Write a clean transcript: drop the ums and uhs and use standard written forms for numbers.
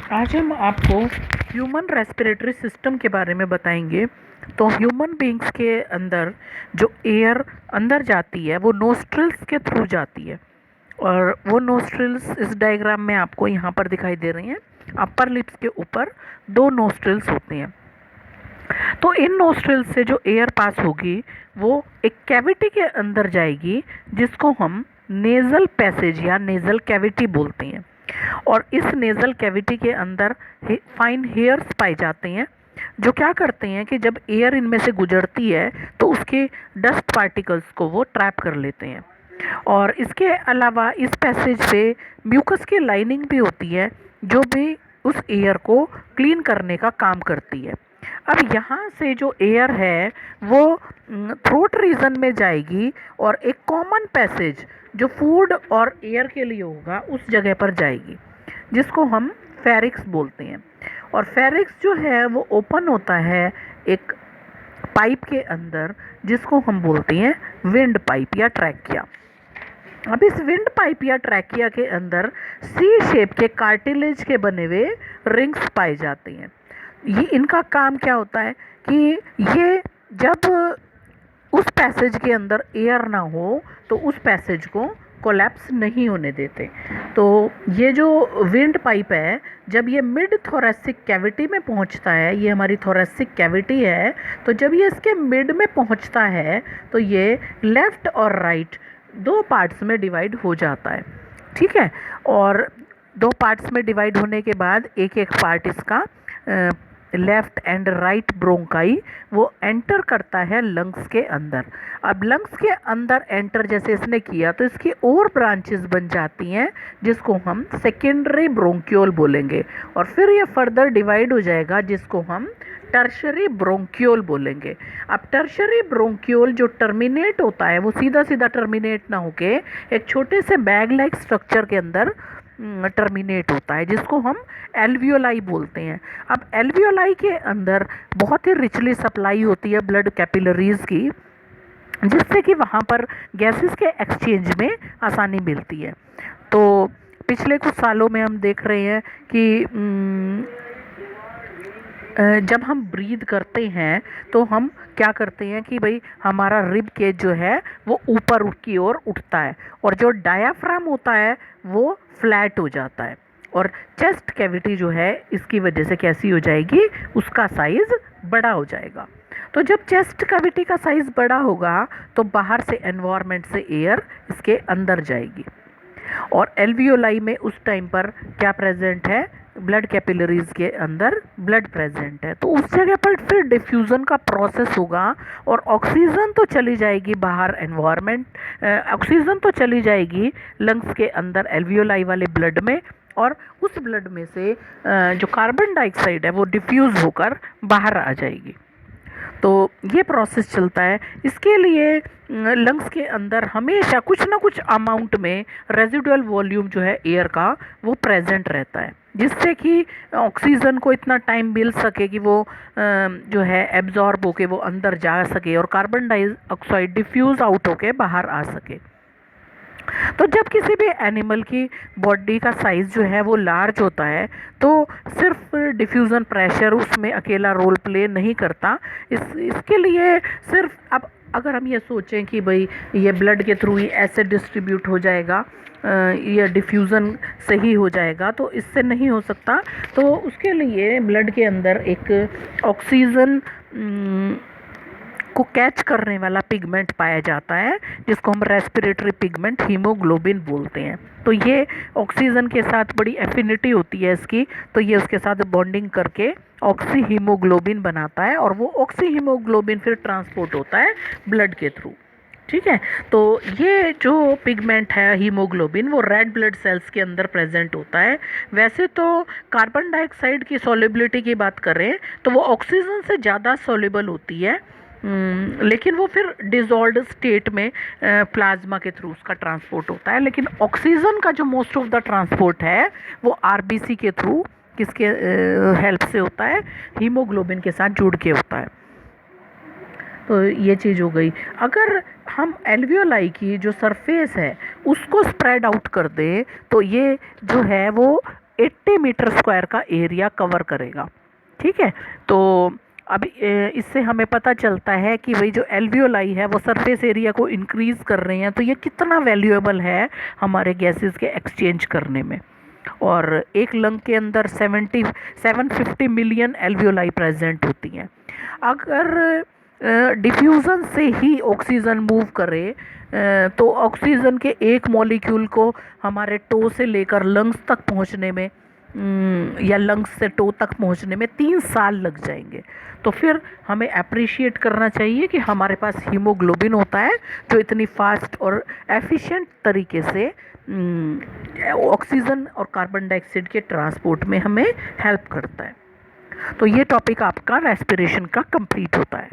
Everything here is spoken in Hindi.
आज हम आपको ह्यूमन रेस्पिरेटरी सिस्टम के बारे में बताएंगे। तो ह्यूमन बींग्स के अंदर जो एयर अंदर जाती है वो नोस्ट्रिल्स के थ्रू जाती है, और वो नोस्ट्रिल्स इस डायग्राम में आपको यहाँ पर दिखाई दे रही हैं। अपर लिप्स के ऊपर दो नोस्ट्रिल्स होते हैं। तो इन नोस्ट्रिल्स से जो एयर पास होगी वो एक कैविटी के अंदर जाएगी, जिसको हम नेज़ल पैसेज या नेज़ल कैविटी बोलते हैं। और इस नेज़ल कैविटी के अंदर फाइन हेयर्स पाए जाते हैं, जो क्या करते हैं कि जब एयर इनमें से गुजरती है तो उसके डस्ट पार्टिकल्स को वो ट्रैप कर लेते हैं। और इसके अलावा इस पैसेज पे म्यूकस की लाइनिंग भी होती है, जो भी उस एयर को क्लीन करने का काम करती है। अब यहाँ से जो एयर है वो थ्रोट रीजन में जाएगी और एक कॉमन पैसेज जो फूड और एयर के लिए होगा उस जगह पर जाएगी, जिसको हम फेरिक्स बोलते हैं। और फेरिक्स जो है वो ओपन होता है एक पाइप के अंदर, जिसको हम बोलते हैं विंड पाइप या ट्रैकिया। अब इस विंड पाइप या ट्रैकिया के अंदर सी शेप के कार्टिलेज के बने हुए रिंग्स पाए जाते हैं। ये इनका काम क्या होता है कि ये जब उस पैसेज के अंदर एयर ना हो तो उस पैसेज को कोलैप्स नहीं होने देते। तो ये जो विंड पाइप है, जब ये मिड थोरेसिक कैविटी में पहुंचता है, ये हमारी थोरेसिक कैविटी है, तो जब ये इसके मिड में पहुंचता है तो ये लेफ़्ट और राइट दो पार्ट्स में डिवाइड हो जाता है। ठीक है, और दो पार्ट्स में डिवाइड होने के बाद एक एक पार्ट इसका लेफ़्ट एंड राइट ब्रोंकाई वो एंटर करता है लंग्स के अंदर। अब लंग्स के अंदर एंटर जैसे इसने किया तो इसकी और ब्रांचेस बन जाती हैं, जिसको हम सेकेंडरी ब्रोंक्यूल बोलेंगे, और फिर ये फर्दर डिवाइड हो जाएगा, जिसको हम टर्शरी ब्रोंक्यूल बोलेंगे। अब टर्शरी ब्रोंक्यूल जो टर्मिनेट होता है वो सीधा सीधा टर्मिनेट ना होके एक छोटे से बैग लाइक स्ट्रक्चर के अंदर टर्मिनेट होता है, जिसको हम एल्वियोलाई बोलते हैं। अब एल्वियोलाई के अंदर बहुत ही रिचली सप्लाई होती है ब्लड कैपिलरीज की, जिससे कि वहाँ पर गैसेस के एक्सचेंज में आसानी मिलती है। तो पिछले कुछ सालों में हम देख रहे हैं कि जब हम ब्रीद करते हैं तो हम क्या करते हैं कि भाई हमारा रिब केज जो है वो ऊपर की ओर उठता है, और जो डायाफ्राम होता है वो फ्लैट हो जाता है, और चेस्ट कैविटी जो है इसकी वजह से कैसी हो जाएगी, उसका साइज़ बड़ा हो जाएगा। तो जब चेस्ट कैविटी का साइज़ बड़ा होगा तो बाहर से एनवायरनमेंट से एयर इसके अंदर जाएगी, और एल्वियोलाई में उस टाइम पर क्या प्रेजेंट है, ब्लड कैपिलरीज के अंदर ब्लड प्रेजेंट है। तो उस जगह पर फिर डिफ्यूज़न का प्रोसेस होगा, और ऑक्सीजन तो चली जाएगी बाहर एनवायरनमेंट, ऑक्सीजन तो चली जाएगी लंग्स के अंदर एल्वियोलाई वाले ब्लड में, और उस ब्लड में से जो कार्बन डाइऑक्साइड है वो डिफ्यूज़ होकर बाहर आ जाएगी। तो ये प्रोसेस चलता है। इसके लिए लंग्स के अंदर हमेशा कुछ ना कुछ अमाउंट में रेजिडुअल वॉल्यूम जो है एयर का वो प्रेजेंट रहता है, जिससे कि ऑक्सीजन को इतना टाइम मिल सके कि वो जो है एब्जॉर्ब होके वो अंदर जा सके, और कार्बन डाइऑक्साइड डिफ्यूज़ आउट होके बाहर आ सके। तो जब किसी भी एनिमल की बॉडी का साइज़ जो है वो लार्ज होता है तो सिर्फ डिफ्यूज़न प्रेशर उसमें अकेला रोल प्ले नहीं करता। इसके लिए सिर्फ अब अगर हम ये सोचें कि भाई ये ब्लड के थ्रू ही ऐसे डिस्ट्रीब्यूट हो जाएगा, ये डिफ्यूज़न से ही हो जाएगा, तो इससे नहीं हो सकता। तो उसके लिए ब्लड के अंदर एक ऑक्सीजन को कैच करने वाला पिगमेंट पाया जाता है, जिसको हम रेस्पिरेटरी पिगमेंट हीमोग्लोबिन बोलते हैं। तो ये ऑक्सीजन के साथ बड़ी एफिनिटी होती है इसकी, तो ये उसके साथ बॉन्डिंग करके ऑक्सी हीमोग्लोबिन बनाता है, और वो ऑक्सी हीमोग्लोबिन फिर ट्रांसपोर्ट होता है ब्लड के थ्रू। ठीक है, तो ये जो पिगमेंट है हीमोग्लोबिन वो रेड ब्लड सेल्स के अंदर प्रेजेंट होता है। वैसे तो कार्बन डाइऑक्साइड की सॉल्युबिलिटी की बात करें तो वो ऑक्सीजन से ज़्यादा सॉल्युबल होती है, लेकिन वो फिर डिजॉल्व्ड स्टेट में प्लाज्मा के थ्रू उसका ट्रांसपोर्ट होता है। लेकिन ऑक्सीजन का जो मोस्ट ऑफ द ट्रांसपोर्ट है वो आरबीसी के थ्रू किसके हेल्प से होता है, हीमोग्लोबिन के साथ जुड़ के होता है। तो ये चीज़ हो गई। अगर हम एल्वियोलाई की जो सरफेस है उसको स्प्रेड आउट कर दें तो ये जो है वो 80 मीटर स्क्वायर का एरिया कवर करेगा। ठीक है, तो अब इससे हमें पता चलता है कि वही जो एल्वियोलाई है वो सरफेस एरिया को इंक्रीज कर रहे हैं, तो ये कितना वैल्यूएबल है हमारे गैसेस के एक्सचेंज करने में। और एक लंग के अंदर 750 मिलियन एल्वियोलाई प्रेजेंट होती हैं। अगर डिफ्यूज़न से ही ऑक्सीजन मूव करे तो ऑक्सीजन के एक मॉलिक्यूल को हमारे टो से लेकर लंग्स तक पहुंचने में या लंग्स से टो तक पहुंचने में 3 साल लग जाएंगे। तो फिर हमें अप्रिशिएट करना चाहिए कि हमारे पास हीमोग्लोबिन होता है जो इतनी फास्ट और एफिशिएंट तरीके से ऑक्सीजन और कार्बन डाइऑक्साइड के ट्रांसपोर्ट में हमें हेल्प करता है। तो ये टॉपिक आपका रेस्पिरेशन का कंप्लीट होता है।